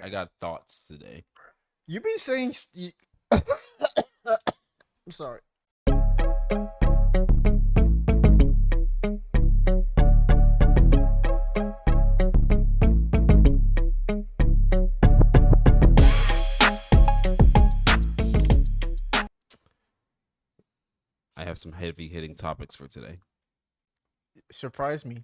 I got thoughts today. You've been saying. I'm sorry. I have some heavy hitting topics for today. Surprise me.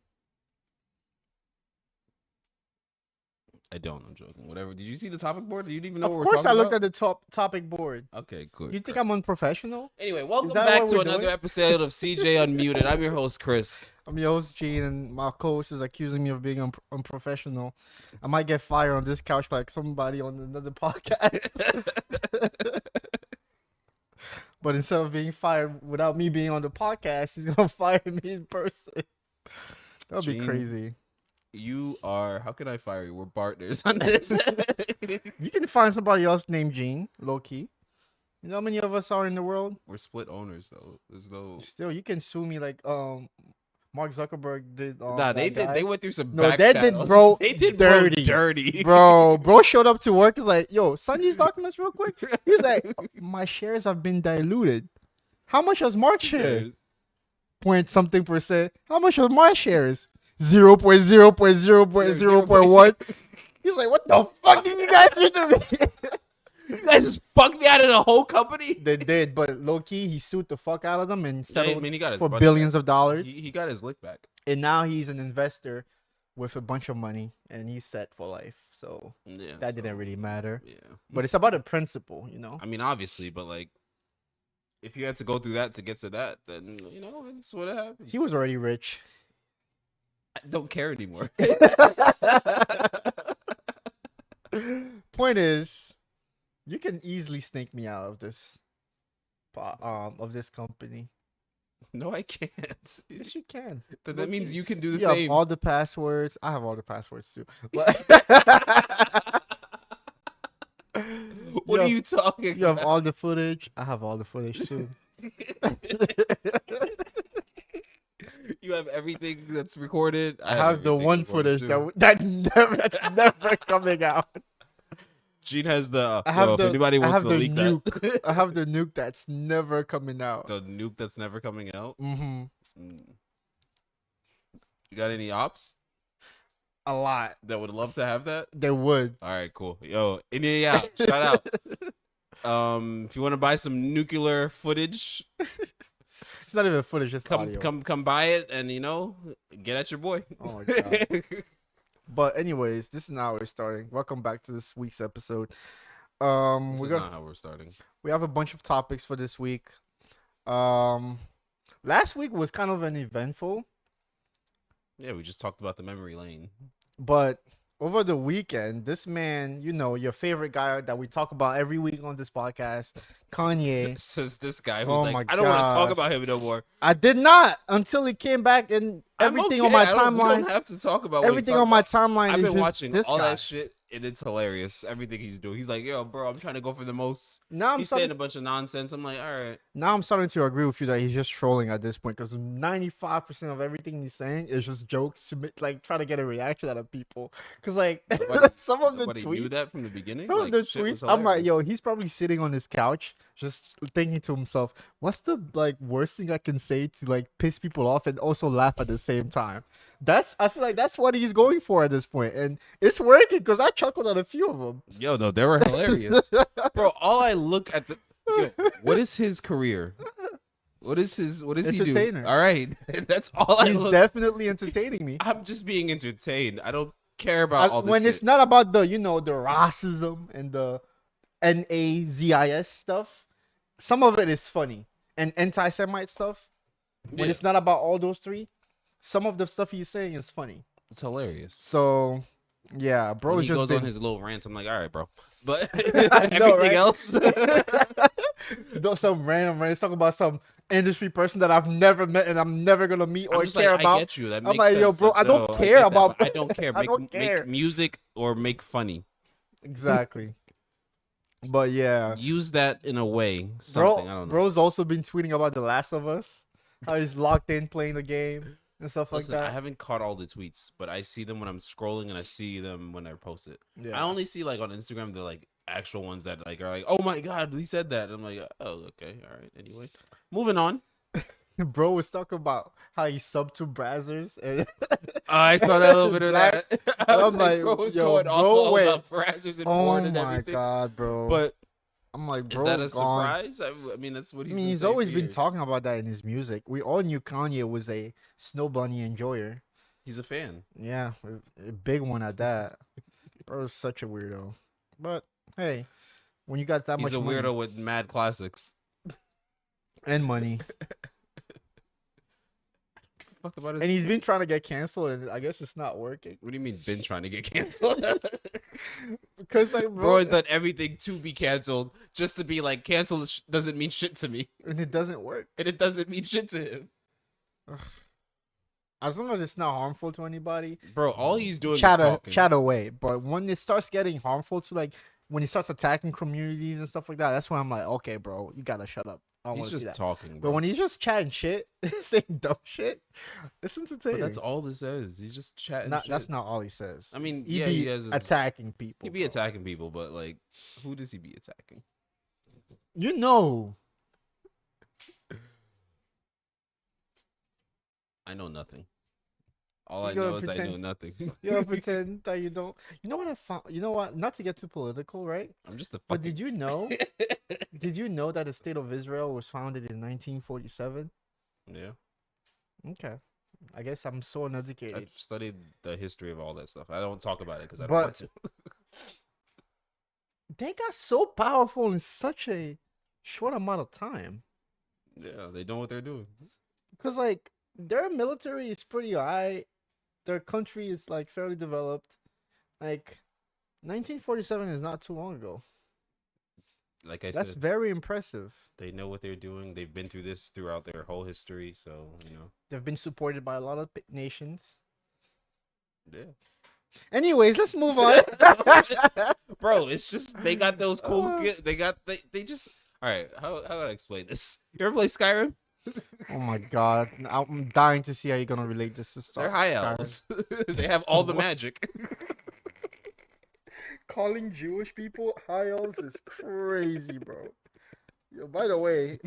I don't. I'm joking. Whatever. Did you see the topic board? Do you even know Of what we're course, talking I looked about? at the topic board. Okay, good. You think great. I'm unprofessional? Anyway, welcome that back what to we're another doing? episode of CJ Unmuted. I'm your host, Chris. I'm your host, Gene, and my co-host is accusing me of being unprofessional. I might get fired on this couch like somebody on another podcast. But instead of being fired without me being on the podcast, he's gonna fire me in person. That would be Gene, crazy. You are. How can I fire you? We're partners on this. You can find somebody else named Gene, low key. You know how many of us are in the world? We're split owners, though. There's no. Still, you can sue me like Mark Zuckerberg did. Nah, they that did. guy. They went through some. No, back they did, channels. bro. They did, dirty, dirty, bro showed up to work. He's like, yo, sign these documents real quick. He's like, my shares have been diluted. How much has Mark's share? Point something %. How much are my shares? 0.0.0.0.1. He's like, what the fuck did you guys do to me? You guys just fucked me out of the whole company. They did, but low key, he sued the fuck out of them and settled he got his for money billions back. of dollars. He got his lick back. And now he's an investor with a bunch of money, and he's set for life. So Yeah, that didn't really matter. Yeah, But it's about a principle, you know. I mean, obviously, but like, if you had to go through that to get to that, then it's what happens. He was already rich. I don't care anymore. Point is, you can easily snake me out of this company. No, I can't. Yes, you can. But that means you can do the You same. have all the passwords. I have all the passwords too. But What are you talking You have about? all the footage. I have all the footage too. You have everything that's recorded. I have the everything one recorded, footage too. that's never coming out. Gene has the. I have if the. anybody I wants have to the leak nuke. that, I have the nuke that's never coming out. the nuke that's never coming out. Mm-hmm. You got any ops A lot. that would love to have that? They would. All right, cool. Yo, yeah, shout out. If you want to buy some nuclear footage, It's not even footage. It's audio. come buy it, and get at your boy. Oh my god. But anyways, this is now we're starting. Welcome back to this week's episode. This We're is gonna not how we're starting. we have a bunch of topics for this week. Last week was kind of an eventful, Yeah, we just talked about the memory lane. but over the weekend, this man, your favorite guy that we talk about every week on this podcast, Kanye. Says this guy who's Oh like, my I don't want to talk gosh. about him no more. I did not until he came back and everything on my We timeline. don't have to talk about what he's Everything talking on my about. timeline. I've is been just watching this all guy. that shit, and it's hilarious. Everything he's doing. He's like, yo, bro, I'm trying to go for the most. Now He's saying a bunch of nonsense. I'm like, all right. Now I'm starting to agree with you that he's just trolling at this point because 95% of everything he's saying is just jokes to try to get a reaction out of people. Because Nobody- some of the Nobody knew tweets, that from the beginning. some of the shit was tweets, I'm like, hilarious. yo, he's probably sitting on his couch just thinking to himself, what's the worst thing I can say to piss people off and also laugh at the same time? I feel like that's what he's going for at this point, and it's working because I chuckled at a few of them. Yo, no, they were hilarious, bro. All I look at what is his career? What is he do? Entertainer. All right, that's all I He's look. definitely entertaining me. I'm just being entertained. I don't care about all this When shit. it's not about the the racism and the NAZIS stuff. Some of it is funny and anti-Semite stuff. When Yeah. it's not about all those three, some of the stuff he's saying is funny. It's hilarious. So yeah, bro, When it's he just goes been on his little rants. I'm like, all right, bro. But I know, everything right? else, some random rants talking about some industry person that I've never met and I'm never gonna meet or I'm just care like, about. I get you. That I'm makes like, yo, sense. bro, I don't No, care get that, about- but I don't care. I Make, don't care. make music or make funny. Exactly. But yeah, Use that in a way. Something I don't know. bro's also been tweeting about The Last of Us, how he's locked in playing the game. and stuff Listen, like I that. haven't caught all the tweets, but I see them when I'm scrolling, and I see them when I post it. I Yeah. only see like on Instagram the like actual ones that like are like, oh my god, he said that. And I'm like, oh okay, all right. Anyway, moving on. Bro was talking about how he subbed to Brazzers and I saw that little bit of Black. that. I was I'm like, like, bro, was yo, going bro, all wait. about Brazzers and Oh porn and my everything. god, bro. But I'm like, is that bro, a gone. surprise? I mean, that's what I he's mean, been he's saying always for been years. talking about that in his music. We all knew Kanye was a snow bunny enjoyer. He's a fan. Yeah, a big one at that. Bro's such a weirdo. But hey, when you got that He's much a money weirdo with mad classics. and money, Fuck about his. and he's been trying to get canceled, and I guess it's not working. What do you mean, been trying to get canceled? Because like, Bro bro, has done everything to be canceled, just to be like canceled doesn't mean shit to me, and it doesn't work. and it doesn't mean shit to him. As long as it's not harmful to anybody, Bro, all he's doing is chat talking. away. But when it starts getting harmful to like when he starts attacking communities and stuff like that, that's when I'm like, okay, bro, you gotta shut up. I don't He's want to see just that. talking, But bro. when he's just chatting shit, saying dumb shit, it's But entertaining. that's all this is. He's just chatting shit. That's not all he says. I mean, he yeah, be he has his, attacking people. he be bro. attacking people, but like, who does he be attacking? You know, I know nothing. All You I gotta know is I know pretend- nothing. you gotta pretend that you don't. You know what I found? You know what? Not to get too political, right? I'm just a fucking. But did you know? Did you know that the state of Israel was founded in 1947? Yeah, Okay, I guess I'm so uneducated. I've studied the history of all that stuff. I don't talk about it because I don't But- want to. They got so powerful in such a short amount of time. Yeah, they know what they're doing. Cause like their military is pretty high, their country is like fairly developed. Like 1947 is not too long ago. Like I That's said, very impressive. they know what they're doing. They've been through this throughout their whole history, so you know. They've been supported by a lot of nations. Yeah. Anyways, let's move on. Bro, it's just they got those cool Uh. they just all right, how do I explain this? You ever play Skyrim? Oh my god, I'm dying to see how you're gonna relate this to They're Skyrim. high elves. They have all the What? magic. Calling Jewish people high elves is crazy, bro. Yo, by the way,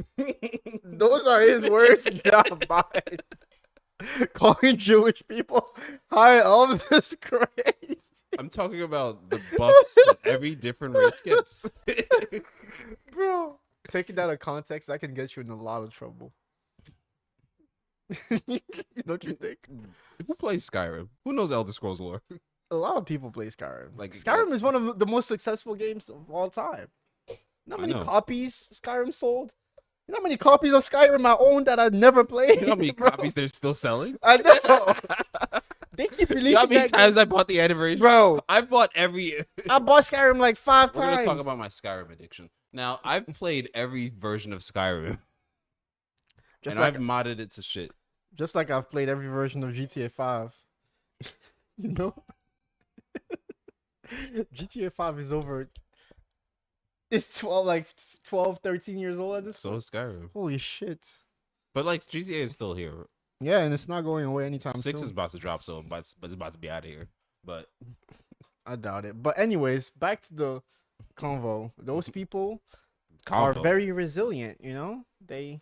those are his words, not mine. Calling Jewish people high elves is crazy. I'm talking about the buffs that every different race gets. Bro, taking that out of context, that can get you in a lot of trouble. Don't you think? Who plays Skyrim? Who knows Elder Scrolls lore? A lot of people play Skyrim. Like- Skyrim is one of the most successful games of all time. You know how I many know. copies Skyrim sold? You know how many copies of Skyrim I own that I never played? You know how many bro? copies they're still selling? I know. They keep releasing You know how many that times I bought the anniversary? game. Bro, I've bought every. I bought Skyrim like 5 We're times. gonna talk about my Skyrim addiction. Now I've played every version of Skyrim, just and like I've modded it to shit. just like I've played every version of GTA 5. You know? GTA 5 is over. It's 12, 13 years old at this So point. is Skyrim, Holy shit. but like GTA is still here. Yeah, and it's not going away anytime 6 soon. is about to drop, so but it's about to be out of here. But I doubt it. But anyways, back to the convo. Those people Combo. are very resilient, you know? They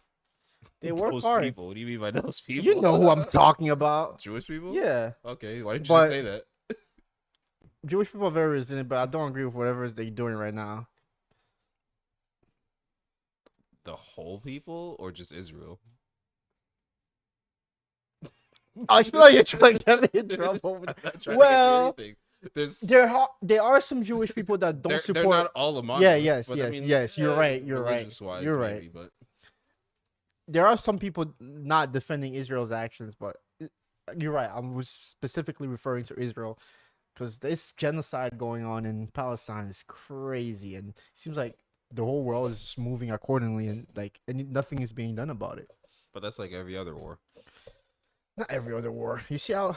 work those hard. people. What do you mean by those people? You know who I'm talking about. Jewish people? Yeah. Okay, why didn't you But- just say that? Jewish people are very resilient, but I don't agree with whatever they're doing right now. The whole people or just Israel? I feel like you're trying to get me in trouble. I'm not trying to get you Well, anything. There's There are some Jewish people that don't they're support. not all a monolith. Yeah, yes, but, yes, yes, you're right, you're right, religious-wise, you're right. maybe, but There are some people not defending Israel's actions, but you're right. I was specifically referring to Israel because this genocide going on in Palestine is crazy, and it seems like the whole world is just moving accordingly, and nothing is being done about it. that's like every other war. Not every other war. You see how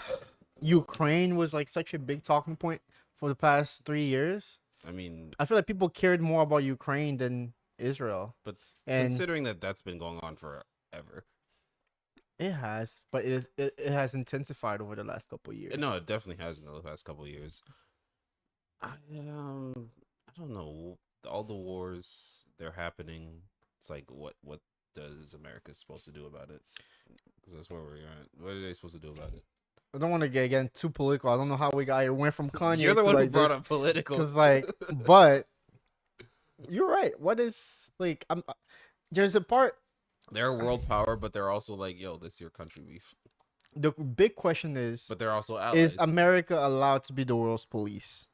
Ukraine was like such a big talking point for the past 3 years? I mean, I feel like people cared more about Ukraine than Israel. But and considering that that's been going on forever, It has, but it has intensified over the last couple of years. No, it definitely has in the past couple of years. I don't know. All the wars they're happening. It's like what does America supposed to do about it? Because that's where we're at. What are they supposed to do about it? I don't want to get again too political. I don't know how we got here. Went from Kanye You're the to one who like brought this. up political. Because like, but you're right. What is like? There's a part. They're a world power, but they're also like, yo, this is your country beef. The big question is: But they're also allies. is America allowed to be the world's police?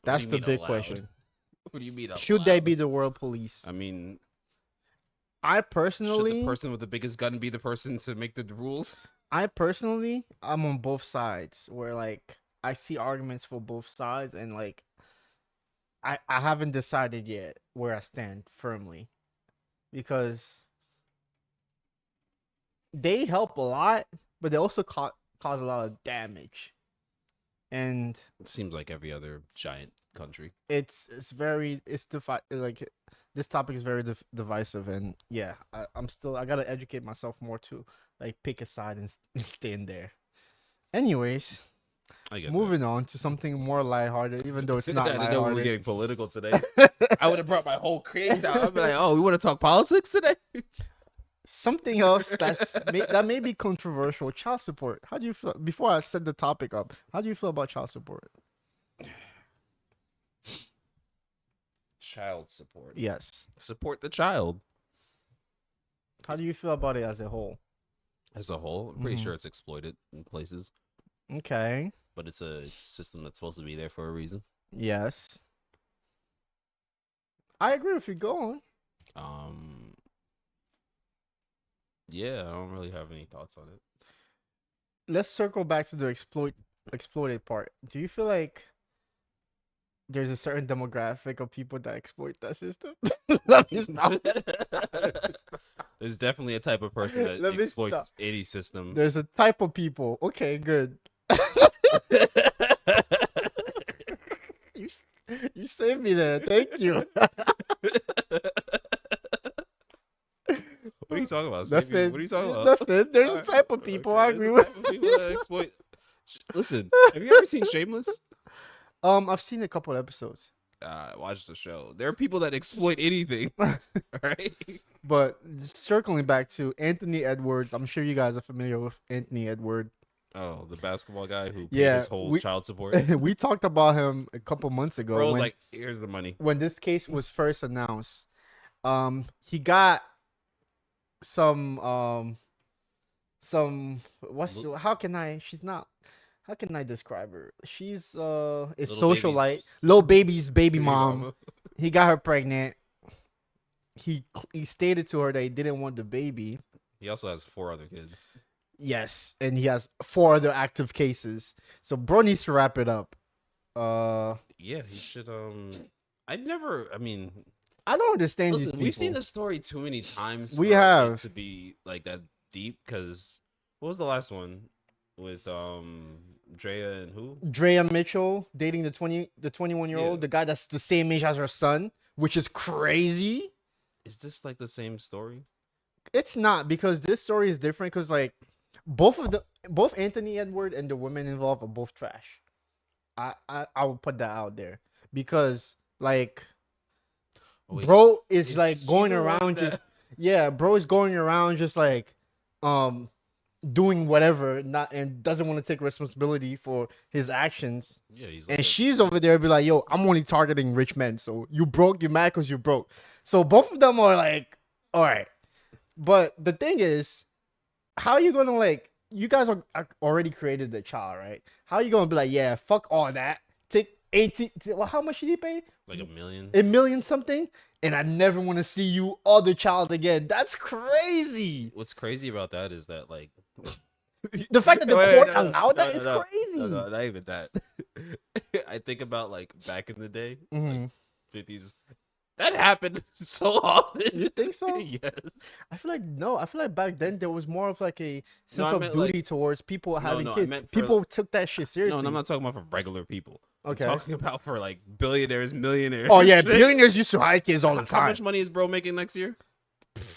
That's the big question. What do you mean? Should they be the world police? I mean, I should personally, the person with the biggest gun be the person to make the rules? I'm on both sides. Where like I see arguments for both sides, and like I haven't decided yet where I stand firmly, because they help a lot, but they also cause a lot of damage, and It seems like every other giant country. it's like this topic is very divisive, and yeah, I gotta educate myself more to like pick a side and stand there. Anyways, I get moving on to something more lighthearted, even though it's that. not I didn't know we were lighthearted. getting political today. I would have brought my whole case down. I'd be like, oh, we want to talk politics today? Something else that may be controversial: child support. How do you feel? Before I set the topic up, how do you feel about child support? Child support. Yes. Support the child. How do you feel about it as a whole? As a whole, I'm pretty Mhm. sure it's exploited in places, Okay. but it's a system that's supposed to be there for a reason. Yes. I agree with you. Go on. Yeah, I don't really have any thoughts on it. Let's circle back to the exploited part. Do you feel like there's a certain demographic of people that exploit that system? Let me stop. There's definitely a type of person that Let me exploits stop. any system. There's a type of people. Okay, good. You saved me there. Thank you. What are you talking about? Nothing. What are you talking about? Nothing. There's a Alright, type of people. I there's agree a with. type of people that exploit. Listen, have you ever seen Shameless? I've seen a couple episodes, Watch the show. There are people that exploit anything. Right? but circling back to Anthony Edwards, I'm sure you guys are familiar with Anthony Edwards. Oh, the basketball guy who paid Yeah, his whole child support. we talked about him a couple months ago. Bro was when, like, here's the money. when this case was first announced, he got some how can I? She's not. How can I describe her? She's a Little socialite, baby's- Lil Baby's baby Baby mom. mama. He got her pregnant. He stated to her that he didn't want the baby. He also has 4 other kids. Yes, and he has 4 other active cases. So bro needs to wrap it up. Yeah, he should. I mean, I don't understand these listen, people. we've seen this story too many times. We for it have. to be like that deep. Because what was the last one with Drea and who? Drea Mitchell dating the 21-year-old, Yeah. the guy that's the same age as her son, which is crazy. Is this like the same story? It's not, because this story is different, because like both Anthony Edward and the women involved are both trash. I will put that out there, because like Oh, wait, bro is is like she going the one around that- just bro is going around just like doing whatever, not, and doesn't want to take responsibility for his actions. Yeah, he's like And she's over there be like, yo, I'm only targeting rich men. So you broke, you're mad because you broke. So both of them are like, all right. But the thing is, how are you going to like, you guys are already created the child, right? How are you going to be like, yeah, fuck all that. Take 18, well, how much did he pay? like $1 million. $1 million something? And I never want to see you or the child again. That's crazy. What's crazy about that is that like The fact that the Wait, court no, no, allowed that no, is no, crazy. No, not even that. I think about like back in the day, Mhm. 50s. That happened so often. You think so? Yes. I feel like no. I feel like back then there was more of like a sense I of meant, duty like- towards people having no, I kids. meant for- People took that shit seriously. No, I'm not talking about for regular people. Okay. I'm talking about for like billionaires, millionaires. Oh yeah, Shit. billionaires used to hide kids all the How time. much money is bro making next year?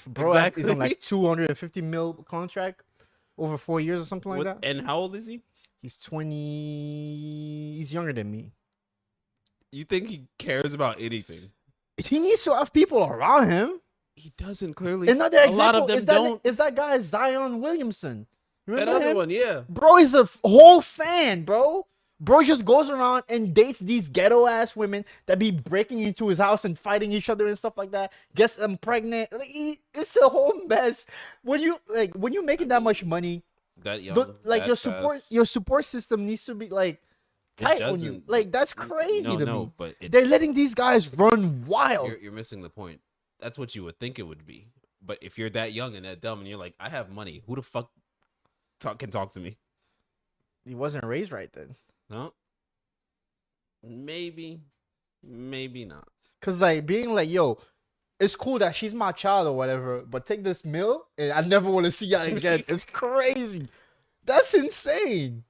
Bro, is on exactly. like 250 mil contract. over 4 years or something like What? that. And how old is he? He's 20. He's younger than me. You think he cares about anything? He needs to have people around him. He doesn't clearly. Another A lot of example them is that don't. is that guy Zion Williamson. That Remember other him? one, yeah. Bro is a whole fan, bro. Bro just goes around and dates these ghetto ass women that be breaking into his house and fighting each other and stuff like that. Gets them pregnant. Like it's a whole mess. When you making that much money, That young, like that fast. your support system needs to be like It tight on you. doesn't. Like that's crazy to me. But They're letting these guys run wild. you're missing the point. That's what you would think it would be. But if you're that young and that dumb, and you're like, I have money, who the fuck can talk to me? He wasn't raised right then. No, maybe not. Cause like being like, yo, it's cool that she's my child or whatever, but take this meal and I never want to see her again. It's crazy. That's insane.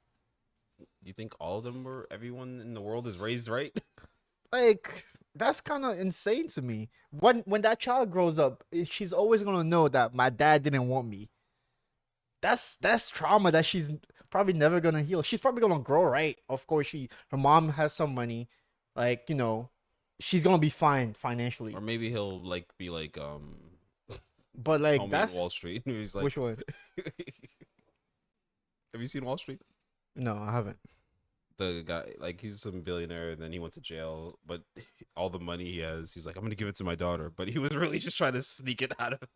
You think all of them were everyone in the world is raised right? Like that's kind of insane to me. When that child grows up, she's always gonna know that my dad didn't want me. That's trauma that she's probably never gonna heal. She's probably gonna grow right. Of course, her mom has some money, like she's gonna be fine financially. Or maybe he'll be like But like homie that's in Wall Street. He's like, which one? have you seen Wall Street? No, I haven't. The guy, like, he's some billionaire, and then he went to jail, but all the money he has, he's like, I'm gonna give it to my daughter, but he was really just trying to sneak it out of.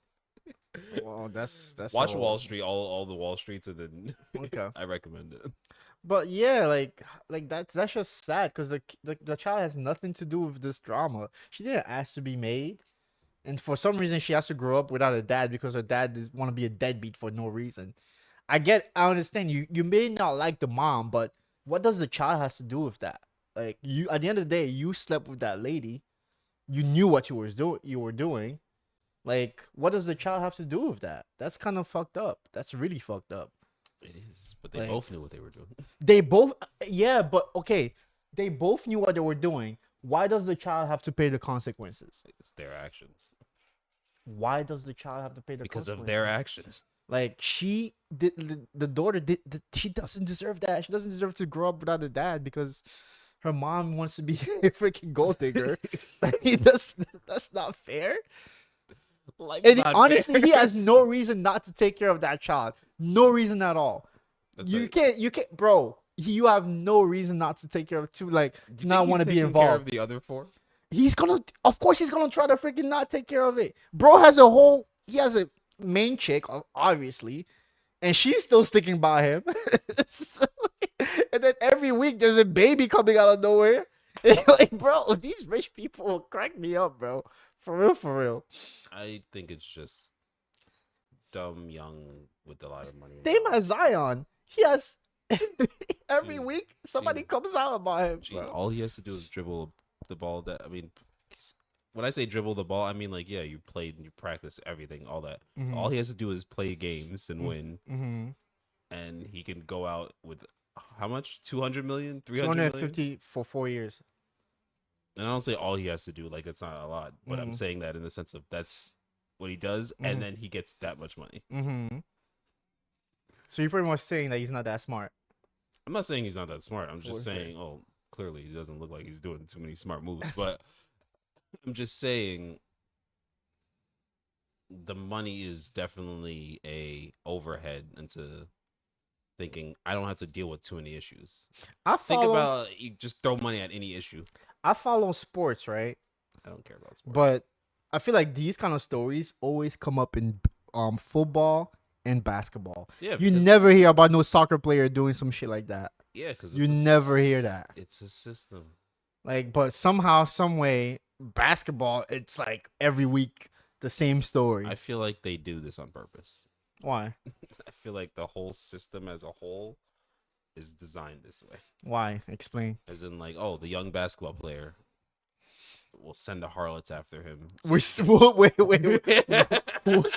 Well, that's Watch Wall Street, all the Wall Streets, and then Okay. I recommend it. But yeah, like that's just sad because the child has nothing to do with this drama. She didn't ask to be made, and for some reason she has to grow up without a dad because her dad want to be a deadbeat for no reason. I understand you may not like the mom, but what does the child has to do with that? Like you at the end of the day, you slept with that lady. You knew what you were doing. Like what does the child have to do with that? That's kind of fucked up. That's really fucked up. It is, but they Like, both knew what they were doing. They both yeah, but okay. They both knew what they were doing. Why does the child have to pay the consequences? It's their actions. Why does the child have to pay the Because consequences? of their actions. Like she did, the daughter did. She doesn't deserve that. She doesn't deserve to grow up without a dad because her mom wants to be a freaking gold digger. Like, that's not fair. And honestly, he has no reason not to take care of that child. No reason at all. You can't, bro. You have no reason not to take care of to not want to be involved. Care of the other four? Of course, he's gonna try to freaking not take care of it. He has a main chick, obviously, and she's still sticking by him. So, and then every week there's a baby coming out of nowhere. Like, bro, these rich people crack me up, bro. For real, for real. I think it's just dumb young with a lot of money. Same as Zion. He has every week somebody comes out about him. Bro. All he has to do is dribble the ball. When I say dribble the ball, I mean yeah, you played and you practice everything, all that. Mm-hmm. All he has to do is play games and win, mm-hmm. and he can go out with how much? 200 million, 300 250 million? for 4 years. And I don't say all he has to do, like it's not a lot, but I'm saying that in the sense of that's what he does, and then he gets that much money. Mm-hmm. So you're pretty much saying that he's not that smart. I'm not saying he's not that smart. I'm just saying, clearly he doesn't look like he's doing too many smart moves. But I'm just saying the money is definitely a overhead into thinking I don't have to deal with too many issues. Think about you just throw money at any issue. I follow sports, right? I don't care about sports. But I feel like these kind of stories always come up in football and basketball. Yeah, you never hear about no soccer player doing some shit like that. Yeah, because you never hear that. It's a system. Like, but somehow, some way, basketball, it's like every week the same story. I feel like they do this on purpose. Why? I feel like the whole system as a whole is designed this way. Why? Explain. As in, like, the young basketball player will send the harlots after him. Wait. So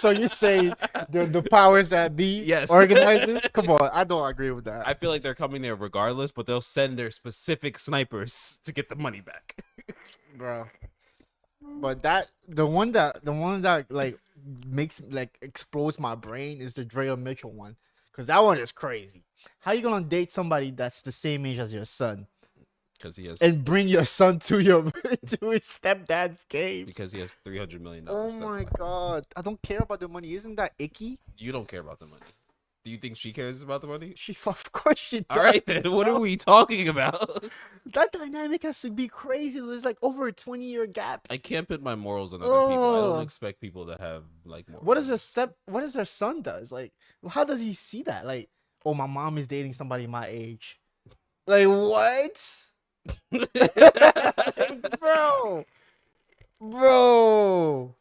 you say the powers that be organizers? Come on, I don't agree with that. I feel like they're coming there regardless, but they'll send their specific snipers to get the money back. Bro. But the one that like makes explodes my brain is the Drea Mitchell one. Cause that one is crazy. How you gonna date somebody that's the same age as your son Because he has and bring your son to your to his stepdad's games? because he has $300 million. Oh That's my why. god, I don't care about the money. Isn't that icky? You don't care about the money. Do you think she cares about the money? Of course she does. All right, then. What are bro. we talking about? That dynamic has to be crazy. There's like over a 20-year gap. I can't put my morals on other people. I don't expect people to have like morals. What does her son does? Like, how does he see that? Like, oh, my mom is dating somebody my age. Like, what? Like, bro,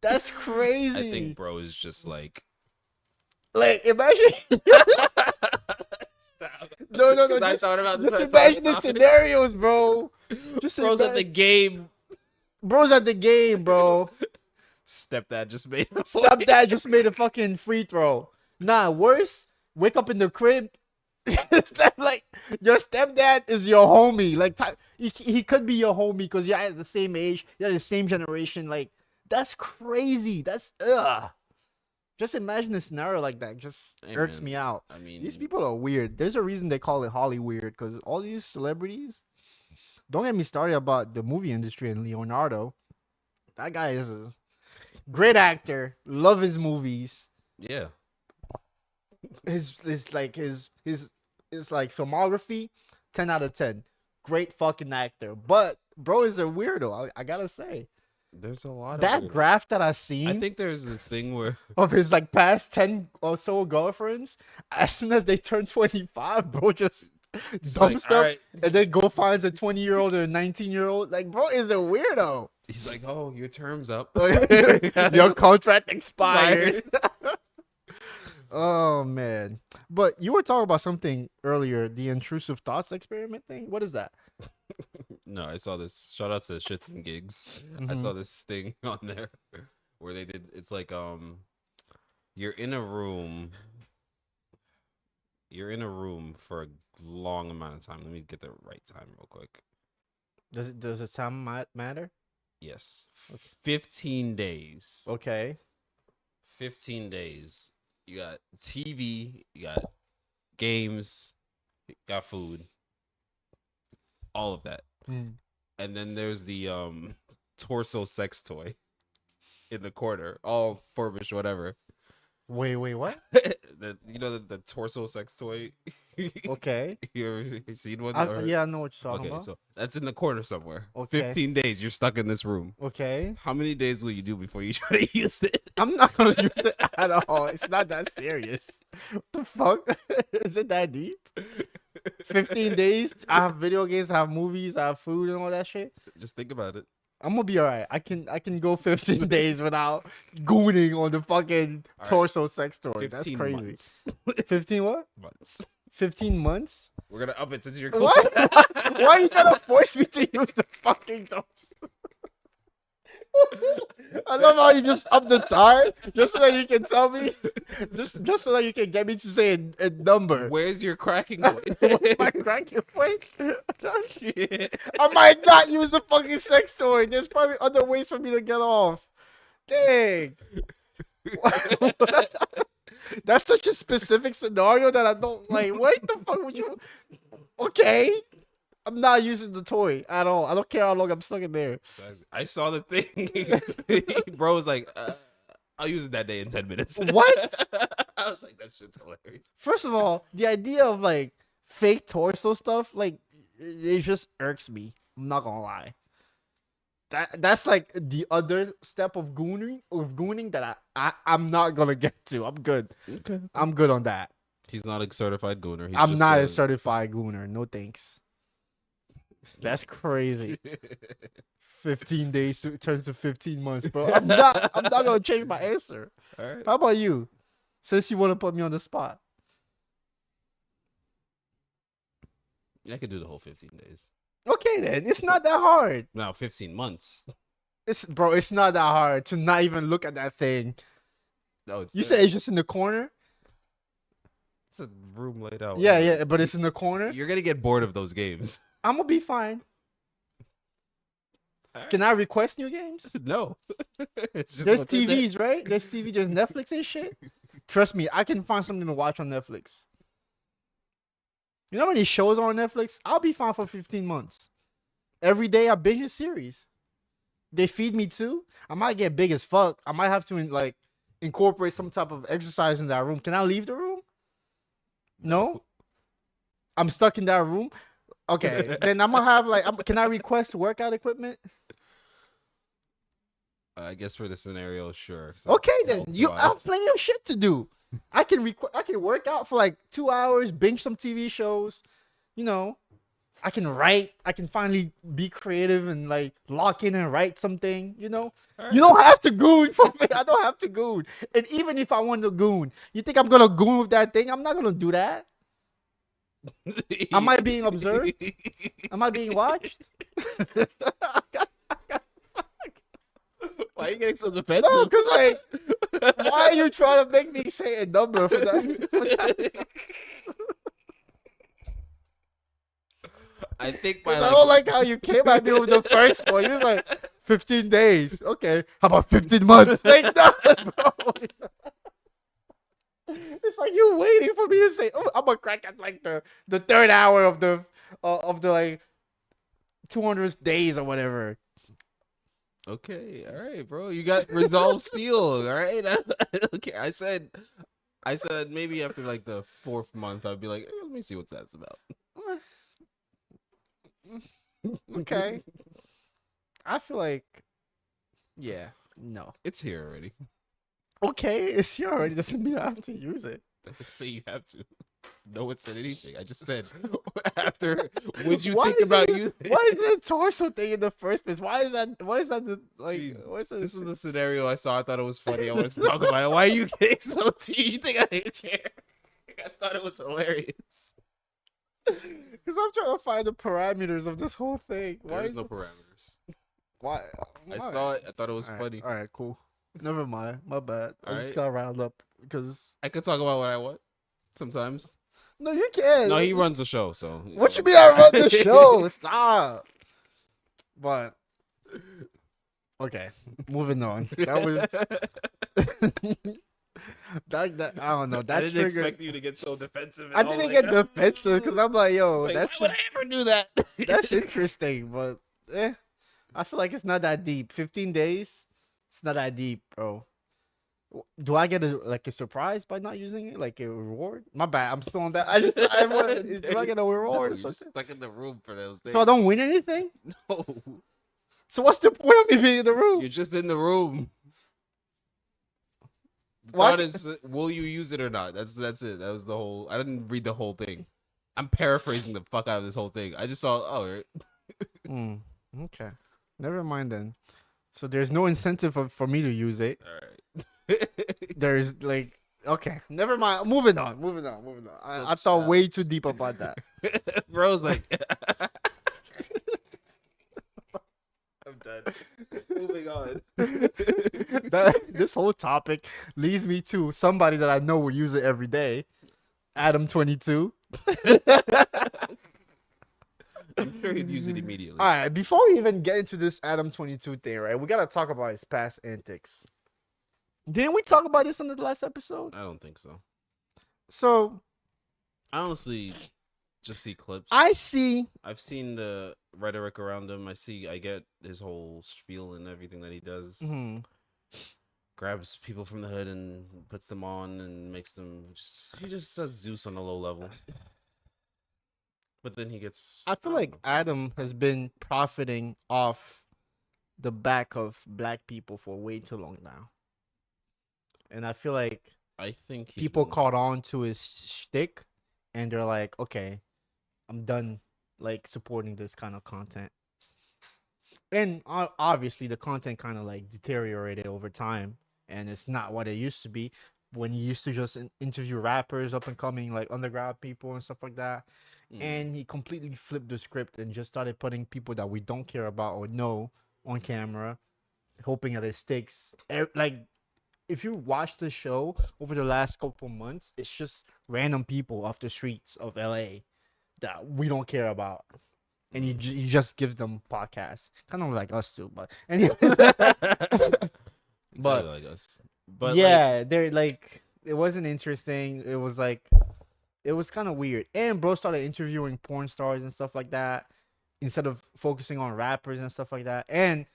that's I think crazy. bro is just like. Like, imagine. Stop. No. I thought about this. Just imagine the scenarios, bro. Just Bro's at the game. Bro's at the game, bro. Stepdad just made a Stepdad just made a fucking free throw. Nah, worse. Wake up in the crib. Like, your stepdad is your homie. Like, he could be your homie because you're at the same age, you're the same generation. Like, that's crazy. That's ugh. Just imagine a scenario like that. Just Hey, irks man, me out. I mean, These people are weird. There's a reason they call it Holly weird because all these celebrities. Don't get me started about the movie industry and Leonardo. That guy is a great actor. Love his movies. yeah. His like filmography, 10 out of 10. Great fucking actor. But bro is a weirdo. I gotta say. There's a lot of That weird- graph that I I seen think there's this thing where of his like past 10 or so girlfriends, as soon as they turn 25, bro just dump like, stuff alright. and then go finds a 20-year-old or a 19-year-old. Like, bro is a weirdo. He's like, oh, your term's up. Your contract expired. Oh man. But you were talking about something earlier, the intrusive thoughts experiment thing. What is that? No, I saw this. Shout out to Shits and Gigs. I Mhm. saw this thing on there where they did. It's like you're in a room. You're in a room for a long amount of time. Let me get the right time real quick. Does it sound matter? Yes, 15 days. Okay. 15 days. You got TV. You got games. You got food. All of that. And then there's the torso sex toy in the corner, all furbished, whatever. Wait, what? The torso sex toy. Okay. You ever seen one? Yeah, I know what you're talking Okay, about. so that's in the corner somewhere. Okay. 15 days. You're stuck in this room. Okay. How many days will you do before you try to use it? I'm not gonna use it at all. It's not that serious. What the fuck? Is it that deep? 15 days. I have video games, I have movies, I have food and all that shit. Just think about it. I'm gonna be alright. I can go 15 days without gooning on the fucking All right. torso sex toy. That's 15 crazy. months. 15 what? Months. 15 months? We're gonna up it since you're What? Why are you trying to force me to use the fucking torso? I love how you just up the time just so that you can tell me, just so that you can get me to say a number. Where's your cracking point? What's my cracking point? I might not use the fucking sex toy. There's probably other ways for me to get off. Dang. That's such a specific scenario that I don't like. What the fuck would you? Okay. I'm not using the toy at all. I don't care how long I'm stuck in there. I saw the thing. Bro was like, I'll use it that day in 10 minutes. What? I was like, that shit's hilarious. First of all, the idea of like fake torso stuff, like it just irks me. I'm not gonna lie. That's like the other step of gooning that I'm not gonna get to. I'm good. Okay. I'm good on that. He's not a certified gooner. He's I'm just not a certified gooner. No thanks. That's crazy. 15 days turns to 15 months, bro. I'm not gonna change my answer. All right. How about you? Since you want to put me on the spot. I could do the whole 15 days. Okay then. It's not that hard. Now 15 months. It's not that hard to not even look at that thing. No, it's You say it's just in the corner? it's a room laid out. Yeah, but it's in the corner. You're gonna get bored of those games. I'm gonna be fine. Can I request new games? No. It's just There's what's in there. TVs, right? There's TV, there's Netflix and shit. Trust me, I can find something to watch on Netflix. You know how many shows are on Netflix? I'll be fine for 15 months. Every day I binge a series. They feed me too. I might get big as fuck. I might have to like incorporate some type of exercise in that room. Can I leave the room? No. I'm stuck in that room. Okay, then I'm gonna have like. Can I request workout equipment? I guess for the scenario, sure. So Okay, then you I have plenty of shit to do. I can work out for like 2 hours, binge some TV shows. You know, I can write. I can finally be creative and like lock in and write something. You know, right. You don't have to goon for me. I don't have to goon. And even if I want to goon, you think I'm gonna goon with that thing? I'm not gonna do that. Am I being observed? Am I being watched? Why are you getting so defensive? No, because like, why are you trying to make me say a number for that? I think I don't like how you came at me with the first one. You was like 15 days. Okay, how about 15 months? Like, no, bro. It's like you waiting for me to say, "Oh, I'm gonna crack at like the third hour of the like 200 days or whatever." Okay, all right, bro. You got resolve steel, all right. Okay, I said maybe after like the 4th month, I'd be like, let me see what that's about. Okay, I feel like, yeah, no. It's here already. Okay, it's here already. Doesn't mean I have to use it. I didn't say you have to. No one said anything. I just said after. Would you Why think is about it- using? Why is it a torso thing in the first place? Why is that? What is that? Like, Gee, what is that? This was the scenario I saw. I thought it was funny. I wanted to talk about it. Why are you getting so tea? You think I didn't care? I thought it was hilarious. Because I'm trying to find the parameters of this whole thing. Why There's is no it- parameters. Why? I saw it. I thought it was All right, funny. all right, cool. Never mind. My bad. I just Alright. got riled up because. I can talk about what I want sometimes. No, you can't. No, he runs the show, so. What you mean I run the show? Stop. But okay, moving on. That was that I don't know. That I didn't triggered. expect you to get so defensive. I didn't get defensive because I'm like, yo, Like, that's why would I ever do that? that's interesting, but I feel like it's not that deep. 15 days, it's not that deep, bro. Do I get a surprise by not using it, like a reward? My bad, I'm still on that. Do I get a reward No, or you're something? stuck in the room for those days. So I don't win anything. No, So what's the point of me being in the room? you're just in the room. The Why thought is, will you use it or not? That's it. That was the whole. I didn't read the whole thing. I'm paraphrasing the fuck out of this whole thing. I just saw. Oh, right. Okay, never mind then. So there's no incentive for me to use it. All right. There's like, okay, never mind. Moving on. I thought way too deep about that. Bro's like, I'm done. Moving on. This whole topic leads me to somebody that I know will use it every day. Adam 22. I'm sure he'd use it immediately. All right, before we even get into this Adam 22 thing, right? We got to talk about his past antics. Didn't we talk about this on the last episode? I don't think so. So, I honestly just see clips. I've seen the rhetoric around him. I get his whole spiel and everything that he does. Mm-hmm. Grabs people from the hood and puts them on and makes them he just does Zeus on a low level. But then he gets. I feel like Adam has been profiting off the back of black people for way too long now. And I feel like I think people caught on to his shtick and they're like, okay, I'm done like supporting this kind of content. And obviously the content kind of like deteriorated over time and it's not what it used to be when he used to just interview rappers, up and coming like underground people and stuff like that. And he completely flipped the script and just started putting people that we don't care about or know on camera, hoping that it sticks. Like, if you watch the show over the last couple months, it's just random people off the streets of LA that we don't care about. And he just gives them podcasts. Kind of like us too, but anyway. But like us. But yeah, they're like it wasn't interesting. It was like it was kind of weird. And bro started interviewing porn stars and stuff like that instead of focusing on rappers and stuff like that. And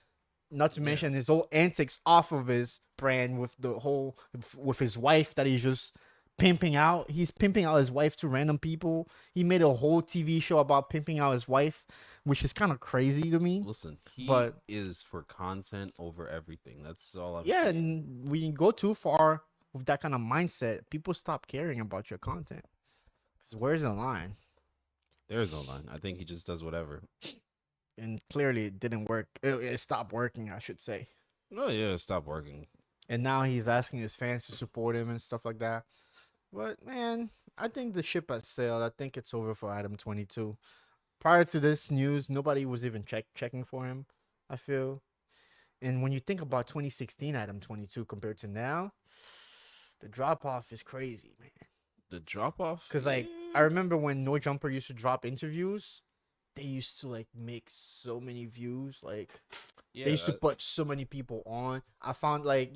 not to Yeah. mention his whole antics off of his brand with the whole with his wife that he's just pimping out. He's pimping out his wife to random people. He made a whole TV show about pimping out his wife, which is kind of crazy to me. Listen, he But is for content over everything. That's all I'm yeah, saying. and when you go too far with that kind of mindset, people stop caring about your content. 'Cause where's the line? There is no line. I think he just does whatever. And clearly it didn't work. It stopped working, I should say. Oh yeah, stop working. And now he's asking his fans to support him and stuff like that. But man, I think the ship has sailed. I think it's over for Adam 22. Prior to this news, nobody was even checking for him, I feel. And when you think about 2016 Adam 22 compared to now, the drop off is crazy, man. The drop off. Cause like I remember when No Jumper used to drop interviews, they used to like make so many views. Like Yeah, they used to put so many people on. I found like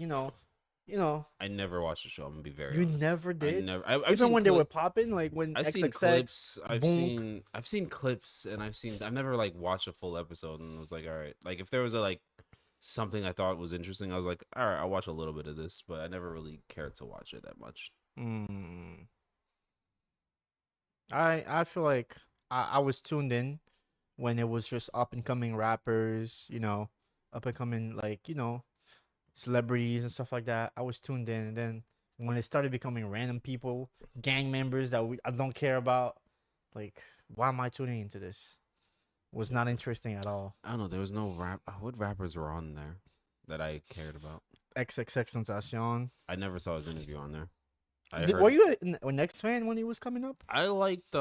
I never watched the show. I'm gonna be very you honest. never I did. never. I've Even seen when they were popping, like when I've seen XXX, clips. Boonk. I've seen clips, and I've never like watched a full episode, and was like, all right. Like if there was a like something I thought was interesting, I was like, all right, I'll watch a little bit of this, but I never really cared to watch it that much. Mm. I feel like I was tuned in when it was just up and coming rappers, up and coming like celebrities and stuff like that. I was tuned in, and then when it started becoming random people, gang members that I don't care about, like why am I tuning into this? Was not interesting at all. I don't know. There was no rap. What rappers were on there that I cared about? XXX I never saw his interview on there. Were you a Next fan when he was coming up? I liked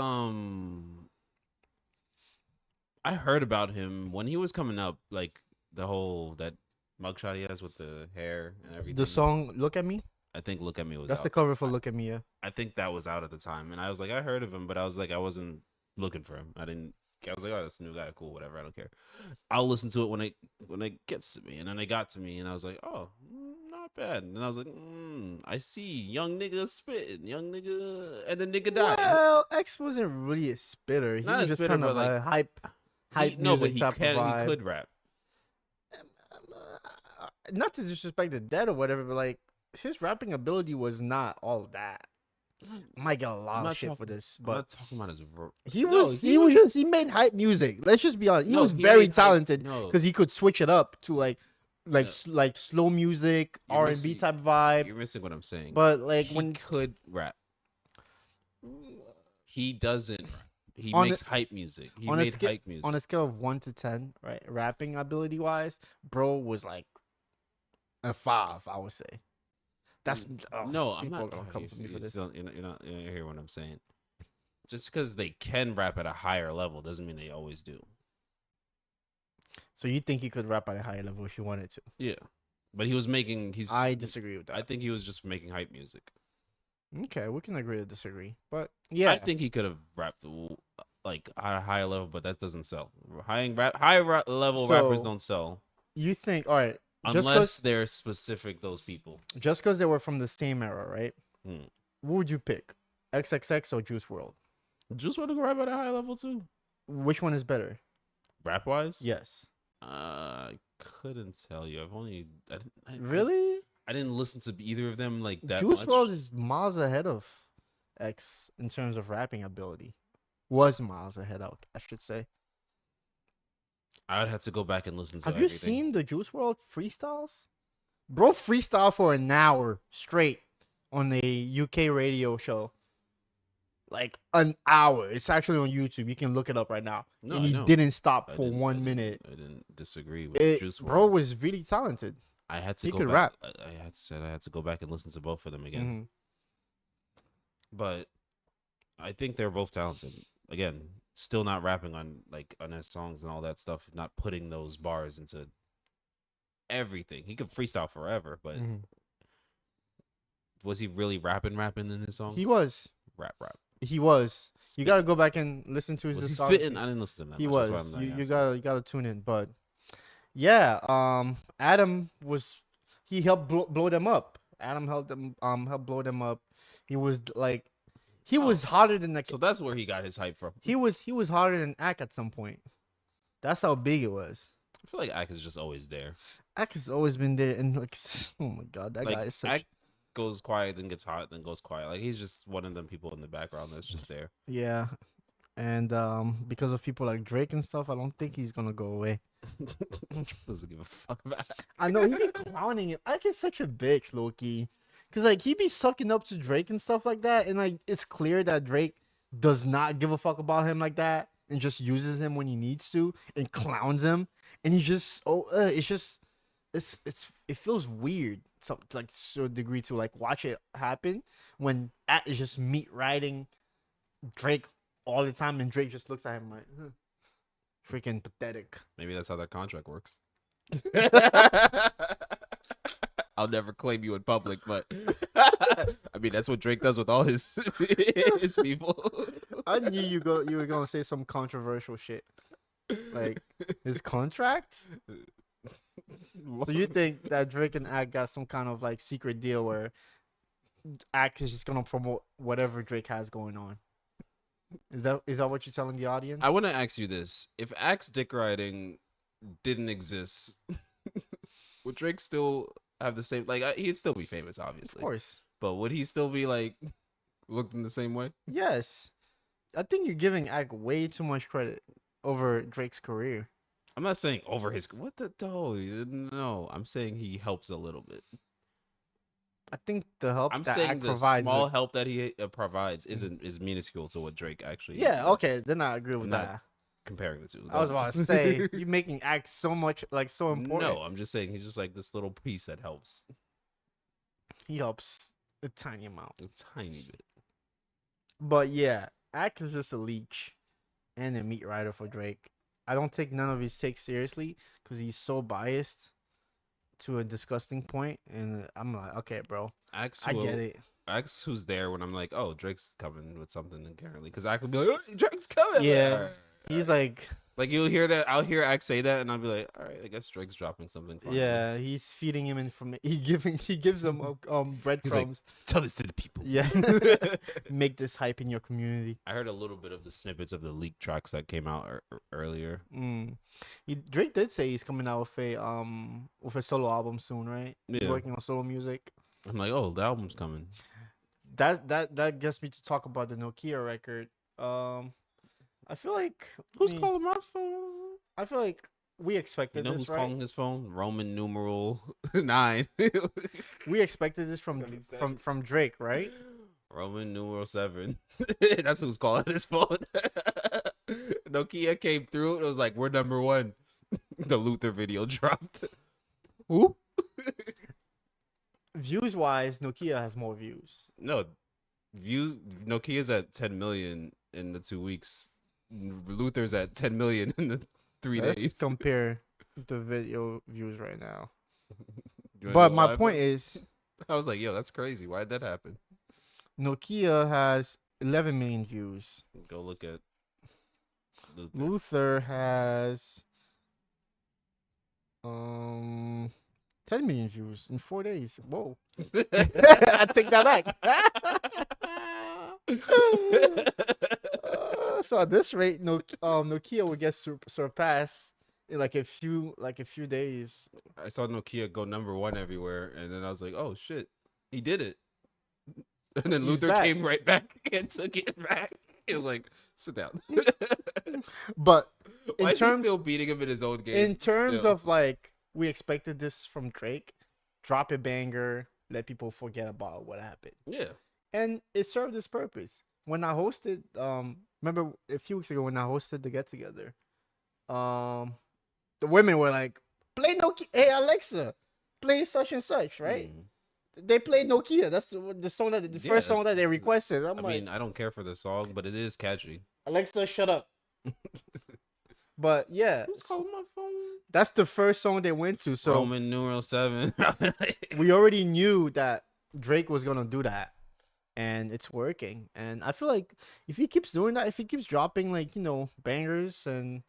I heard about him when he was coming up, like the whole that mugshot he has with the hair and everything. The song "Look at Me." I think "Look at Me" was That's out. the cover for "Look at Me." Yeah. I think that was out at the time, and I was like, I heard of him, but I was like, I wasn't looking for him. I was like, oh, that's a new guy, cool, whatever. I don't care. I'll listen to it when it gets to me, and then it got to me, and I was like, oh, not bad. And I was like, I see young nigga spitting, young nigga, and the nigga died. Well, X wasn't really a spitter. He Not was a just spitter, kind of but like a hype. no, but music type of vibe. he could rap. Not to disrespect the dead or whatever, but like his rapping ability was not all that. I might get a lot of shit for this, I'm but not talking about his. he made hype music. Let's just be honest. He was he very made hype- talented no. because he could switch it up to like slow music, You're R and B missing- type vibe. You're missing what I'm saying. But like he when could rap. He doesn't rap. He On makes hype music. He on a made scale hype music. on a scale of 1 to 10, right, rapping ability wise, bro was like a 5, I would say. That's No, I'm people not. are gonna come for me for this. You're not hear what I'm saying. Just because they can rap at a higher level doesn't mean they always do. So you think he could rap at a higher level if he wanted to? Yeah, but he was making. I disagree with that. I think he was just making hype music. Okay, we can agree to disagree. But yeah, I think he could have rapped like at a higher level, but that doesn't sell. High level rappers So, don't sell you think, all right, unless they're specific. Those people. just because they were from the same era, right? Hmm. What would you pick, XXX or Juice World? Juice want to rap at a high level too. Which one is better? Rap wise, Yes. I couldn't tell you. Really? I didn't listen to either of them like that Juice much. World is miles ahead of X in terms of rapping ability. Was miles ahead, I should say. I would have to go back and listen to. Have you seen the Juice World freestyles? Bro, freestyle for an hour straight on a UK radio show. Like an hour. It's actually on YouTube. You can look it up right now. No, and I he know. didn't stop I for didn't- 1 minute. I didn't disagree with Juice WRLD. Bro was really talented. I had to he go could back. rap. I had to go back and listen to both of them again. Mhm. But I think they're both talented. Again, still not rapping on their songs and all that stuff. Not putting those bars into everything. He could freestyle forever, but Mhm. was he really rapping in his songs? He was. Rap. He was. You Spit- gotta go back and listen to his Was he discography. spitting? I didn't listen to him that He much. was. That's why I'm not You gotta tune in. But yeah, Adam was. He helped blow them up. Adam helped blow them up. He was like, he Oh, was hotter than like so that's where he got his hype from. he was hotter than Ack at some point. That's how big it was. I feel like Ack is just always there. Ack has always been there, and like, oh my god, that Like guy is such. Ack goes quiet, then gets hot, then goes quiet. Like he's just one of them people in the background that's just there. Yeah, and because of people like Drake and stuff, I don't think he's gonna go away. Doesn't give a fuck about Ack. I know he be clowning him. Ack is such a bitch, Loki. Cause like he be sucking up to Drake and stuff like that, and like it's clear that Drake does not give a fuck about him like that, and just uses him when he needs to, and clowns him, and he just it's just it feels weird, some like to a degree to like watch it happen when Ack is just meat riding Drake all the time, and Drake just looks at him like, huh, freaking pathetic. Maybe that's how their contract works. I'll never claim you in public, but I mean that's what Drake does with all his his people. I knew you were gonna say some controversial shit, like his contract. So you think that Drake and Ack got some kind of like secret deal where Ack is just gonna promote whatever Drake has going on? Is that what you're telling the audience? I want to ask you this: if Axe dick riding didn't exist, would Drake still have the same? Like he'd still be famous, Of obviously, course. but would he still be like looked in the same way? Yes. I think you're giving Ack way too much credit over Drake's career. I'm not saying over his what the no. I'm saying he helps a little bit. I think the help I'm that saying Ack the provides. small help that he provides is minuscule to what Drake actually. Yeah. does. Okay. Then I agree with I'm not that. comparing the two. I was about to say you making Ack so much like so important. No, I'm just saying he's just like this little piece that helps He helps a tiny amount. a tiny bit. But yeah, Ack is just a leech and a meat rider for Drake. I don't take none of his takes seriously because he's so biased to a disgusting point, and I'm like, okay, bro, I get it. Ask who's there when I'm like, oh, Drake's coming with something apparently, because I could be like, oh, Drake's coming. Yeah, he's like you'll hear that. I'll hear Axe say that, and I'll be like, all right, I guess Drake's dropping something. Finally. yeah, he's feeding him information. He gives him breadcrumbs. He's like, tell this to the people. Yeah, make this hype in your community. I heard a little bit of the snippets of the leaked tracks that came out earlier. Drake did say he's coming out with a solo album soon, right? Yeah. He's working on solo music. I'm like, oh, the album's coming. That gets me to talk about the Nokia record. I feel like Who's calling my phone? I feel like we expected You know this, who's right? calling his phone? Roman numeral 9. We expected this from Drake, right? Roman numeral 7. That's who's calling his phone. Nokia came through. It was like, we're number 1. The Luther video dropped. Who? Views wise, Nokia has more views. No, views. Nokia's at 10 million in the 2 weeks. Luther's at 10 million in the 3 Let's days. compare the video views right now. You wanna But know my why, point bro? is, I was like, yo, that's crazy. Why'd that happen? Nokia has 11 million views. Go look at Luther. Luther has 10 million views in 4 days. Whoa. I take that back. So at this rate, Nokia would get surpassed in like a few days. I saw Nokia go number 1 everywhere, and then I was like, oh shit, he did it. And then He's Luther back. came right back and took it back. He was like, sit down. But Why in is he terms still beating him in his own game? in terms still? of like we expected this from Drake, drop a banger, let people forget about what happened. Yeah. And it served its purpose. When I hosted, remember a few weeks ago when I hosted the get together, the women were like, "Play Nokia, hey Alexa, play such and such," right? Mm. They played Nokia. That's the song that the Yeah, first song that that's- they requested. I'm I like, mean, I don't care for the song, but it is catchy. Alexa, shut up. But yeah, Who's calling my phone? that's the first song they went to. So Roman numeral 7. we already knew that Drake was gonna do that, and it's working. And I feel like if he keeps doing that, if he keeps dropping like bangers and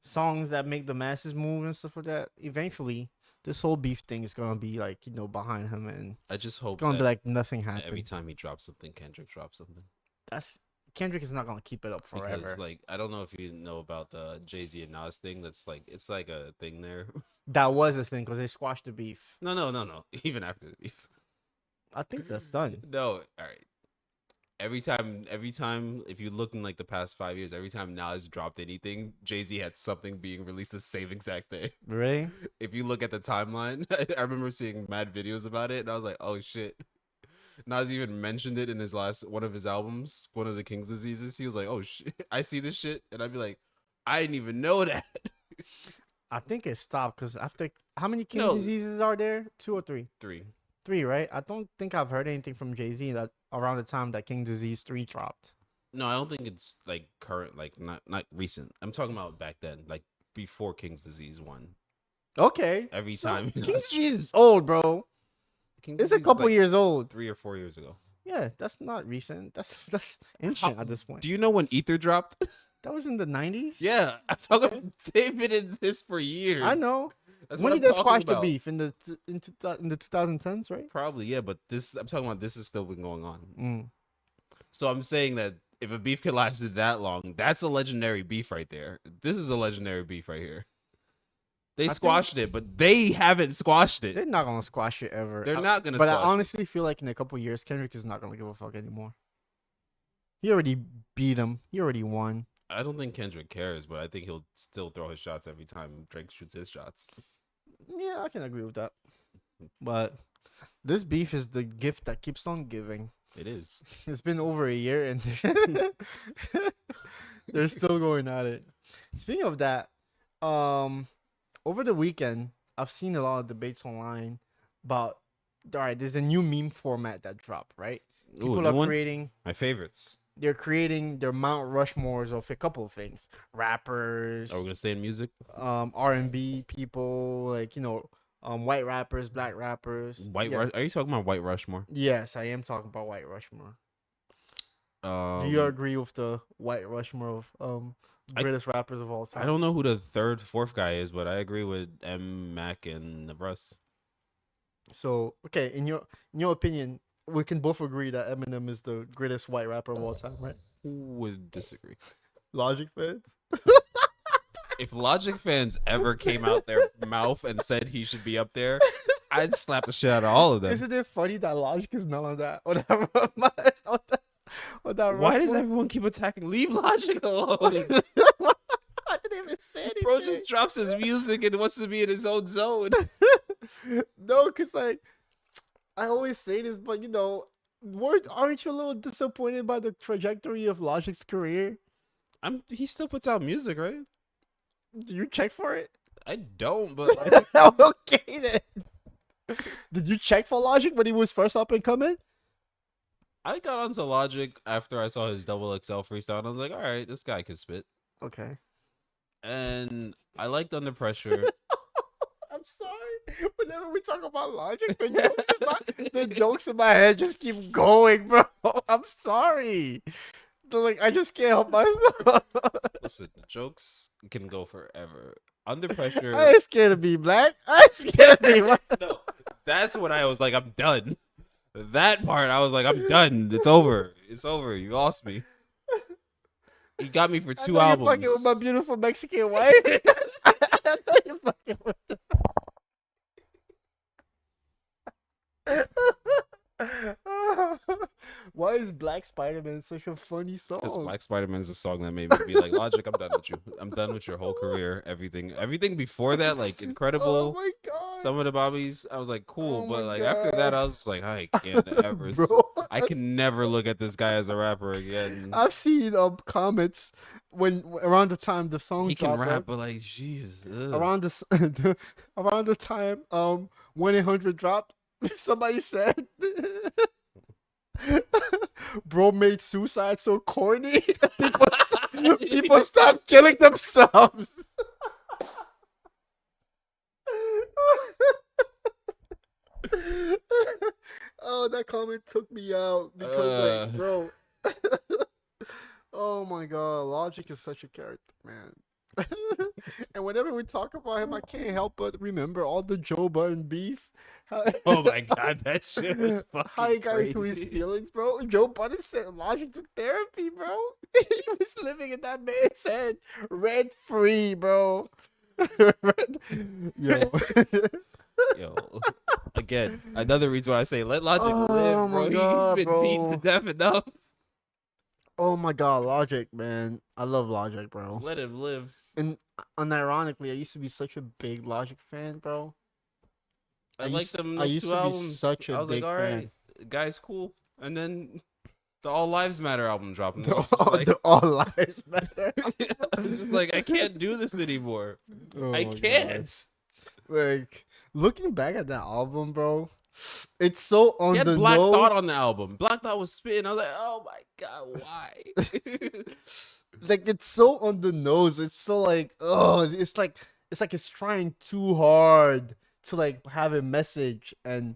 songs that make the masses move and stuff like that, eventually this whole beef thing is gonna be like behind him, and I just it's hope gonna be that like nothing every happened. time he drops something, Kendrick drops something. That's Kendrick is not gonna keep it up Because forever. like I don't know if you know about the Jay-Z and Nas thing. That's like it's like a thing there. That was his thing because they squashed the beef. No. Even after the beef. I think that's done. No, all right. Every time, if you look in like the past 5 years, every time Nas dropped anything, Jay Z had something being released the same exact day. Really? If you look at the timeline, I remember seeing mad videos about it, and I was like, oh shit. Nas even mentioned it in his last one of his albums, one of the King's Diseases. He was like, oh shit, I see this shit, and I'd be like, I didn't even know that. I think it stopped because after how many King No, diseases are there? 2 or 3? three. 3, right? I don't think I've heard anything from Jay Z that around the time that King Disease 3 dropped. No, I don't think it's like current, like not recent. I'm talking about back then, like before King's Disease one. Okay, Every so time King Disease is old, bro. King's It's a Disease is couple like years old. 3 or 4 years ago. Yeah, that's not recent. That's How, ancient at this point. do you know when Ether dropped? That was in the 90s. Yeah, I'm talking about they've been in this for years. I know. That's When what I'm did they talking squash the about. beef in the 2010s, right? Probably, yeah, but this I'm talking about this has still been going on. Mm. So I'm saying that if a beef could last that long, that's a legendary beef right there. This is a legendary beef right here. They I squashed it, but they haven't squashed it. They're not gonna squash it ever. They're not gonna But I squash it. honestly feel like in a couple years, Kendrick is not gonna give a fuck anymore. He already beat him. He already won. I don't think Kendrick cares, but I think he'll still throw his shots every time Drake shoots his shots. Yeah, I can agree with that. But this beef is the gift that keeps on giving. It is. It's been over a year and they're still going at it. Speaking of that, over the weekend, I've seen a lot of debates online about. All right, there's a new meme format that dropped. Right, people Ooh, are one? creating. My favorites. They're creating their Mount Rushmores of a couple of things: rappers, Are we gonna stay in music? R&B people, like white rappers, black rappers. Yeah. Are you talking about White Rushmore? Yes, I am talking about White Rushmore. Do you Um, agree with the White Rushmore of I greatest rappers of all time? I don't know who the third, fourth guy is, but I agree with M Mac and the Russ. So okay, in your opinion, we can both agree that Eminem is the greatest white rapper of all time, right? Who would disagree? Logic fans. If Logic fans ever came out their mouth and said he should be up there, I'd slap the shit out of all of them. Isn't it funny that Logic is not on that? On that Why does Rapmore? everyone keep attacking? Leave Logic alone. I didn't even say anything. Bro just drops his music and wants to be in his own zone. No, because like I always say this, but aren't you a little disappointed by the trajectory of Logic's career? He still puts out music, right? Did you check for it? I don't, but like, Okay then. Did you check for Logic when he was first up and coming? I got onto Logic after I saw his double XL freestyle, and I was like, all right, this guy can spit. Okay. And I liked Under Pressure. I'm sorry. Whenever we talk about Logic, the jokes in my head just keep going, bro. I'm sorry. Like I just can't help myself. Listen, the jokes can go forever. Under Pressure. I ain't scared to be black. I ain't scared to be white. No, that's when I was like, I'm done. That part, I was like, I'm done. It's over. It's over. You lost me. You got me for I two know albums. you're fucking with my beautiful Mexican wife. I know you're fucking with Why is Black Spider-Man such a funny song? Because Black Spider-Man is a song that made me be like, Logic, I'm done with you. I'm done with your whole career. Everything before that, like Oh Incredible, my god. some of the Bobbies, I was like, cool. Oh But my like after that, God. I was just like, I can't ever. Bro, I can never look at this guy as a rapper again. I've seen comments when around the time the song He can dropped, rap, right? but like, Jesus. Around around the time 1-800 dropped, somebody said bro made suicide so corny people stopped killing themselves. Oh, that comment took me out because like, bro. Oh my god, Logic is such a character, man. And whenever we talk about him, I can't help but remember all the Joe Budden beef. How, Oh my god, that shit was how he fucking got into his crazy. feelings, bro. Joe Budden sent Logic to therapy, bro. He was living in that man's head rent free, bro. Yo. Yo, again, another reason why I say let Logic Oh live, my bro. He's god, been beat to bro. death enough. Oh my god, Logic, man. I love Logic, bro. Let him live. And unironically, I used to be such a big Logic fan, bro. I liked them I those used two to be albums. such a I was like, big all fan. right, guy's cool. And then the All Lives Matter album dropped, and The, I was just like, the All Lives Matter. I was just like, I can't do this anymore. Oh I my god. can't. Like looking back at that album, bro, it's so He on had the Black Thought nose. on the album. Black Thought was spitting. I was like, oh my god, why? Like it's so on the nose. It's so like it's like it's trying too hard to like have a message and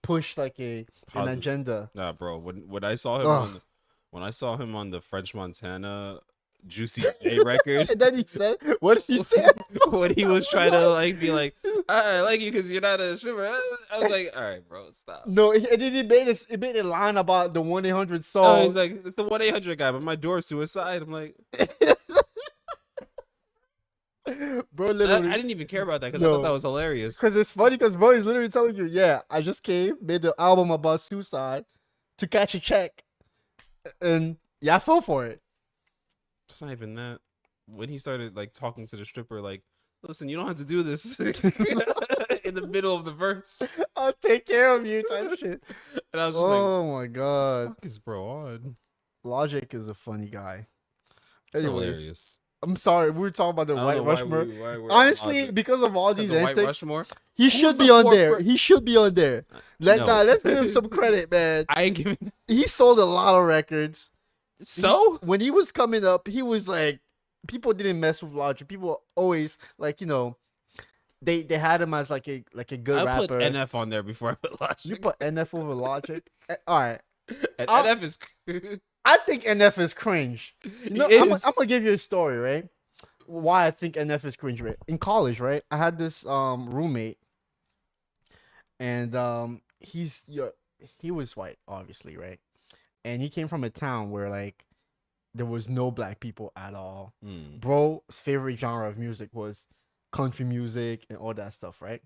push like an Positive. agenda. Nah, bro. When I saw him Ugh. on the French Montana Juicy J record, And then he said, "What did he say?" when he was trying to like be like, I like you because you're not a stripper. I was like, all right, bro, stop. No, and then he made a line about the 1-800 Oh, he's song. like, it's the 1-800 guy, but my door's to his side. I'm like, Bro, I literally, didn't even care about that because I thought that no, was hilarious. because it's funny because bro is literally telling you, yeah, I just came, made the album about suicide to catch a check, and yeah, I fell for it. It's not even that. When he started like talking to the stripper, like, listen, you don't have to do this in the middle of the verse. I'll take care of you, type shit. And I was just like, what Oh my god, the fuck is bro on? Logic is a funny guy. It's Anyways, hilarious. I'm sorry, we were talking about the I don't know White Rushmore. why we're on Honestly, Logic. because of all Because these of White antics, Rushmore. he Who's should the be on fourth there. He should be on there. No. Let's give him some credit, man. I ain't giving. He sold a lot of records. So When he was coming up, he was like, people didn't mess with Logic. People always like, they had him as like a good I rapper. put NF on there before I put Logic. You put NF over Logic. All right, And I'll- NF is. I think NF is cringe. You know, He I'm is. gonna give you a story, right? Why I think NF is cringe, right? In college, right? I had this roommate, and he was white, obviously, right? And he came from a town where like there was no black people at all. Bro's favorite genre of music was country music and all that stuff, right?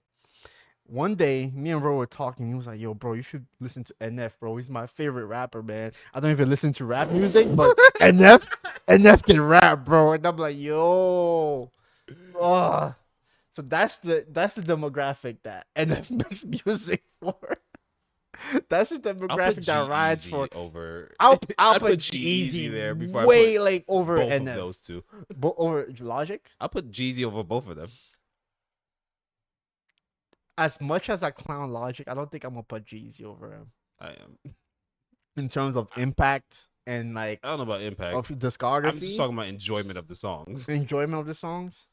One day, me and bro were talking. He was like, "Yo, bro, you should listen to NF, bro. He's my favorite rapper, man. I don't even listen to rap music, but NF can rap, bro." And I'm like, "Yo, ugh." So that's the demographic that NF makes music for. That's the I'll put demographic that rides G-Eazy for. over. I'll I'd put G-Eazy Jeezy there before way I put like over both NF. of those two. Over Logic. I'll put Jeezy over both of them. As much as I clown Logic, I don't think I'm gonna put Jeezy over him I am. in terms of impact and like I don't know about impact. of discography. I'm just talking about enjoyment of the songs. Enjoyment of the songs.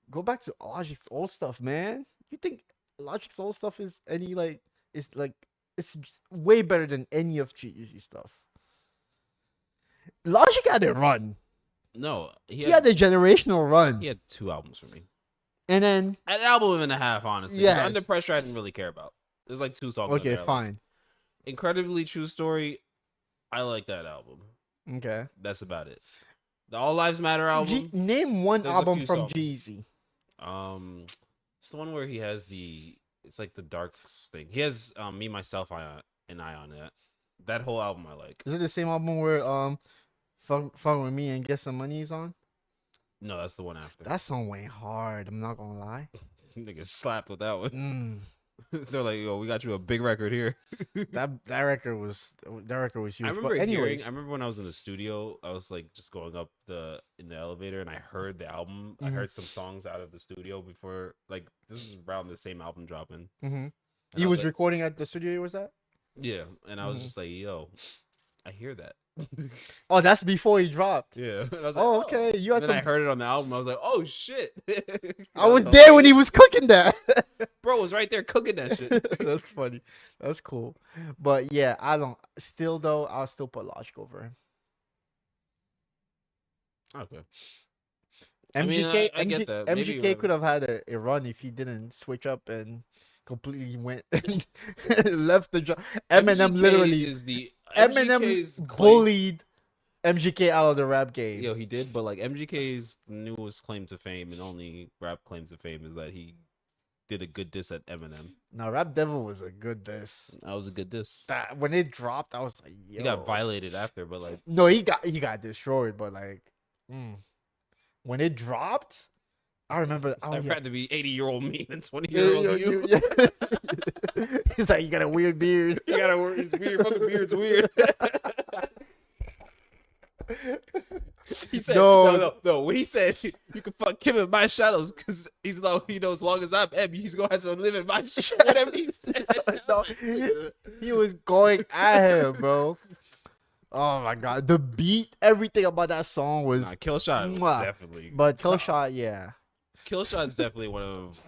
Go back to Logic's old stuff, man. You think Logic's old stuff is any like it's way better than any of Jeezy stuff. Logic had a run. No, He had a generational run. he had 2 albums for me. And then An album and a half, honestly. Yes. Under Pressure, I didn't really care about. There's like 2 songs. on okay, there I liked. fine. Incredibly True Story. I like that album. Okay. That's about it. The All Lives Matter album. Name one There's a album few from songs. Jeezy. It's the one where he has it's like the darks thing. He has Me, Myself, and I on it. That whole album I like. Is it the same album where Fuck With Me and Get Some Money is on? No, that's the one after. That song went hard. I'm not gonna lie. Niggas slapped with that one. Mm, They're like, yo, we got you a big record here. that record was huge. I remember But anyways, I remember when I was in the studio, I was like just going up in the elevator and I heard the album. I heard some songs out of the studio before, like this is around the same album dropping. he I was like, recording at the studio. Was that? yeah, and I was just like, yo, I hear that. Oh, that's before he dropped. Yeah. And I was Oh, like, okay. You had And then I some. heard it on the album. I was like, oh shit. I was there when he was cooking that. Bro was right there cooking that shit. That's funny. That's cool. But yeah, I don't. Still though, I'll still put Logic over him. Okay. I mean, MGK I get that. Maybe MGK could have had a run if he didn't switch up and completely went and left the job. Eminem MGK literally is the Eminem MGK's claim. bullied MGK out of the rap game. Yo, he did, but like MGK's newest claim to fame and only rap claims to fame is that he did a good diss at Eminem. Now, Rap Devil was a good diss. That was a good diss. That when it dropped, I was like, yo. He got violated after, but like, No, he got destroyed, but like, when it dropped, I remember. Oh I'd yeah, rather be 80-year-old me than yeah, 20-year-old you. yeah. He's like, you got a weird beard. You gotta work. It's weird. Fucking beard's weird. He said, no. When he said you can fuck Kim in my shadows, because he's low, he knows as long as I'm M, he's gonna have to live in my shadows. Whatever he said. No, he was going at him, bro. Oh my god, the beat, everything about that song was. Nah, Killshot was Mwah. definitely. But Killshot, yeah. Killshot's definitely one of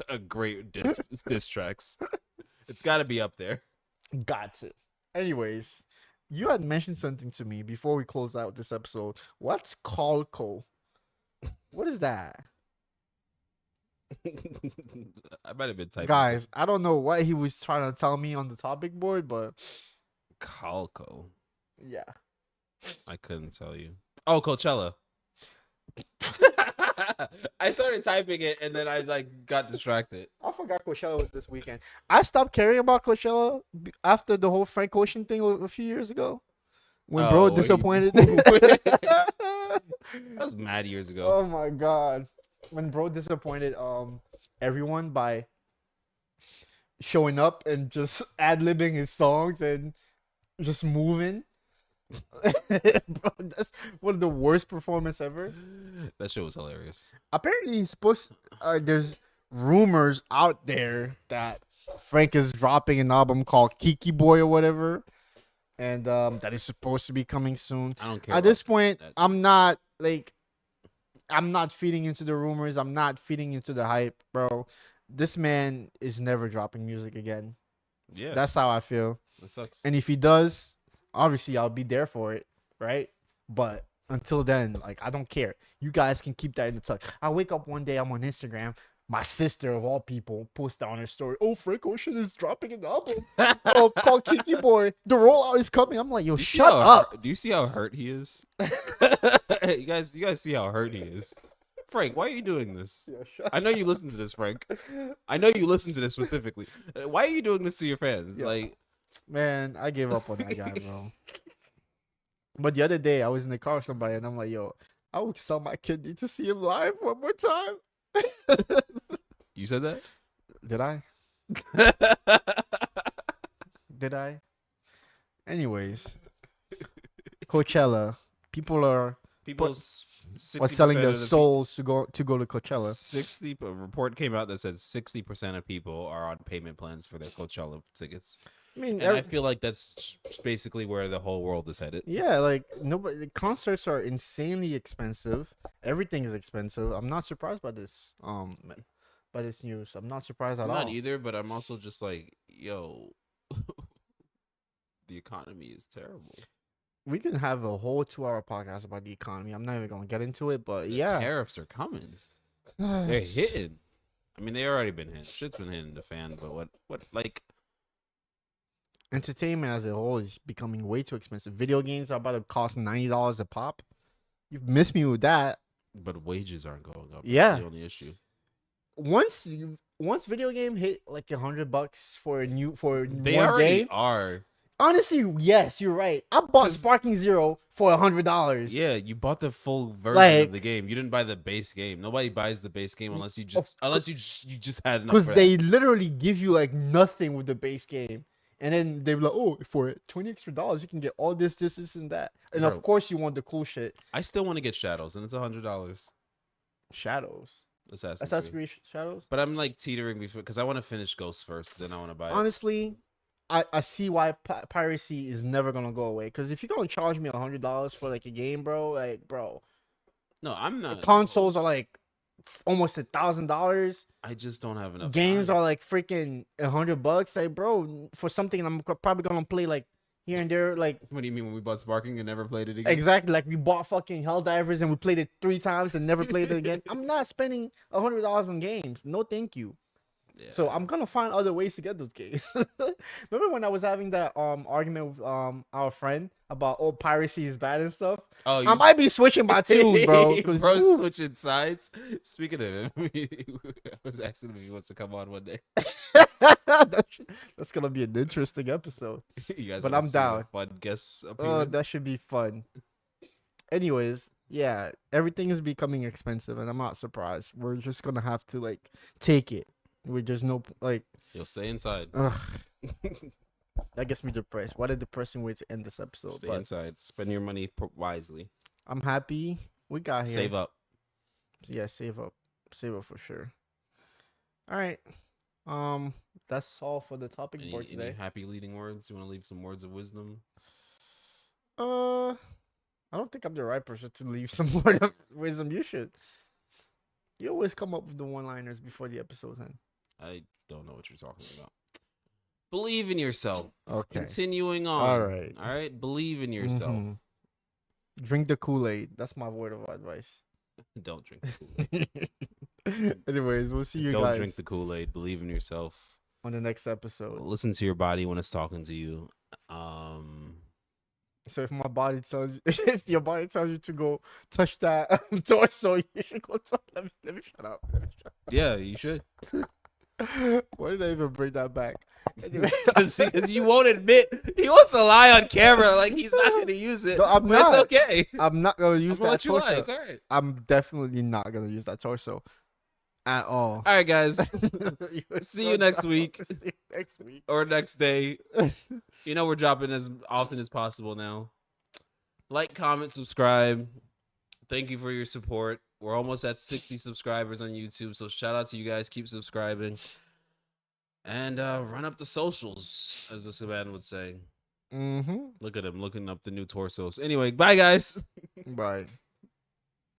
a great diss tracks. It's got to be up there. Got it. Anyways, you had mentioned something to me before we close out this episode. What's Calco? What is that? I might have been typing. Guys, I don't know what he was trying to tell me on the topic board, but Calco. yeah. I couldn't tell you. Oh, Coachella. I started typing it and then I like got distracted. I forgot Coachella was this weekend. I stopped caring about Coachella after the whole Frank Ocean thing a few years ago. When bro disappointed. That was mad years ago. Oh my god. When bro disappointed everyone by showing up and just ad-libbing his songs and just moving. Bro, that's one of the worst performance ever. That shit was hilarious. Apparently he's supposed there's rumors out there that Frank is dropping an album called Kiki Boy or whatever, and that is supposed to be coming soon. I don't care. At this point, I'm not feeding into the rumors. I'm not feeding into the hype, bro. This man is never dropping music again. Yeah. That's how I feel. That sucks. And if he does, obviously I'll be there for it, right? But until then, like, I don't care. You guys can keep that in the tuck. I wake up one day, I'm on Instagram. My sister, of all people, posts on her story, oh, Frank Ocean is dropping an album called Kiki Boy. The rollout is coming. I'm like, yo, shut up. Do you see how hurt he is? you guys see how hurt he is. Frank, why are you doing this? Yeah, I know you listen to this, Frank. I know you listen to this specifically. Why are you doing this to your fans? Yeah. Like, man, I gave up on that guy, bro. But the other day, I was in the car with somebody, and I'm like, yo, I would sell my kidney to see him live one more time. You said that? Did I? Did I? Anyways, Coachella. People are selling their souls to go to Coachella. 60. A report came out that said 60% of people are on payment plans for their Coachella tickets. I mean, and I feel like that's basically where the whole world is headed. Yeah, like nobody. Concerts are insanely expensive. Everything is expensive. I'm not surprised by this. By this news, I'm not surprised at all. Not either, but I'm also just like, yo, the economy is terrible. We can have a whole 2-hour podcast about the economy. I'm not even gonna get into it, but the yeah, tariffs are coming. They're hitting. I mean, they already been hit. Shit's been hitting the fan, but what like. Entertainment as a whole is becoming way too expensive. Video games are about to cost $90 a pop. You've missed me with that. But wages aren't going up. Yeah, that's the only issue. Once video game hit like $100 for They one already game, are. Honestly, yes, you're right. I bought Sparking Zero for $100. Yeah, you bought the full version of the game. You didn't buy the base game. Nobody buys the base game unless you just had enough. Because they literally give you like nothing with the base game. And then they were like, oh, for $20 extra, you can get all this, and that. And of course, you want the cool shit. I still want to get Shadows, and it's $100. Shadows? Assassin's Creed Shadows? But I'm like teetering before, because I want to finish Ghost first, then I want to buy it. Honestly, I see why piracy is never going to go away. Because if you're going to charge me $100 for like a game, bro, No, I'm not. Consoles are like almost $1,000. I just don't have enough games time. are like freaking $100. Like, bro, for something I'm probably gonna play like, here and there. Like, What do you mean when we bought Sparking and never played it again? exactly, like we bought fucking Helldivers and we played it 3 times and never played it again. I'm not spending $100 on games. No, thank you. Yeah. So I'm gonna find other ways to get those games. Remember when I was having that argument with our friend about piracy is bad and stuff? Oh, I might be switching my tunes, bro. Because bro, switching sides. Speaking of him, I was asking him if he wants to come on one day. that's gonna be an interesting episode. You guys But wanna I'm see a down. fun guest Oh, appearance? that should be fun. Anyways, yeah, everything is becoming expensive, and I'm not surprised. We're just gonna have to like take it. We just no like. You'll stay inside. Ugh, that gets me depressed. What a depressing way to end this episode. Stay But inside. Spend your money wisely. I'm happy we got here. Save up. Yeah, save up for sure. All right. That's all for the topic for today. Any happy leading words? You want to leave some words of wisdom? I don't think I'm the right person to leave some word of wisdom. You should. You always come up with the one-liners before the episode ends. I don't know what you're talking about. Believe in yourself. Okay. Continuing on. All right. All right. Believe in yourself. Mhm. Drink the Kool-Aid. That's my word of advice. Don't drink the Kool-Aid. Anyways, we'll see you Don't guys drink the Kool-Aid. Believe in yourself. on the next episode. Listen to your body when it's talking to you. So if my body tells you, if your body tells you to go touch that torso, you should go touch. Let me shut up. Yeah, you should. Why did I even bring that back? Anyway, Because you won't admit he wants to lie on camera like he's not going to use it. No, I'm but not. It's okay. I'm not gonna use I'm gonna that let you lie. torso. It's all right. I'm definitely not gonna use that torso at all. All right, guys. See you next dumb. week. See you next week. Or next day. You know we're dropping as often as possible now. Like, comment, subscribe. Thank you for your support. We're almost at 60 subscribers on YouTube, so shout out to you guys. Keep subscribing. And run up the socials, as this man would say. Mm-hmm. Look at him looking up the new torsos. Anyway, bye, guys. Bye.